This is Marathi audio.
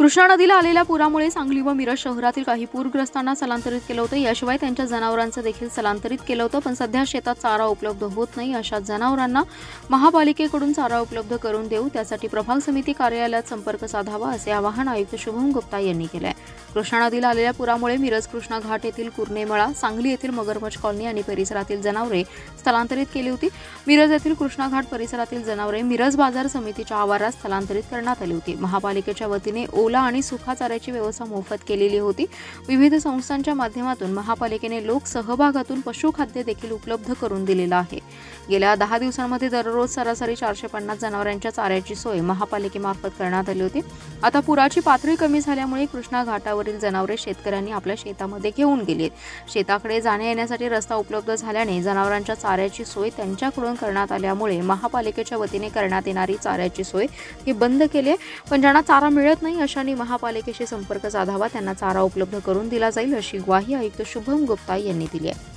कृष्णा नदीला आलेल्या पुरामुळे सांगली व मिरज शहरातील काही पूरग्रस्तांना स्थलांतरित केलं होतं। याशिवाय त्यांच्या जनावरांचं देखील स्थलांतरित केलं होतं, पण सध्या शेतात चारा उपलब्ध होत नाही। अशा जनावरांना महापालिकेकडून चारा उपलब्ध करून देऊ, त्यासाठी प्रभाग समिती कार्यालयात संपर्क साधावा, असे आवाहन आयुक्त शुभम गुप्ता यांनी केले आहे। कृष्णा नदीला आलेल्या पुरामुळे मिरज कृष्णा घाट येथील कुर्नेमळा, सांगली येथील मगरमच्छ कॉलनी आणि परिसरातील जनावरे स्थलांतरित केली होती। मिरज येथील कृष्णा घाट परिसरातील जनावरे मिरज बाजार समितीच्या आवारात स्थलांतरित करण्यात आली होती। महापालिकेच्या वतीने ओला आणि सुखा चाऱ्याची व्यवस्था मोफत केलेली होती। विविध संस्थांच्या माध्यमातून महापालिकेने लोक सहभागातून पशुखाद्य देखील उपलब्ध करून दिलेलं आहे। गेल्या 10 दिवसांमध्ये दररोज सरासरी 450 जनावरांच्या चाऱ्याची सोय महापालिकेमार्फत करण्यात आली होती। आता पुराची पातळी कमी झाल्यामुळे कृष्णा घाटावरील जनावरे शेतकऱ्यांनी आपल्या शेतामध्ये घेऊन गेलीत। शेताकडे जाण्या येण्यासाठी रस्ता उपलब्ध झाल्याने जनावरांच्या चाऱ्याची सोय त्यांच्याकडून करण्यात आल्यामुळे महापालिकेच्या वतीने करण्यात येणारी चाऱ्याची सोय ही बंद केली आहे। पण ज्यांना चारा मिळत नाही अशांनी महापालिकेशी संपर्क साधावा, त्यांना चारा उपलब्ध करून दिला जाईल, अशी ग्वाही आयुक्त शुभम गुप्ता यांनी दिली आहे।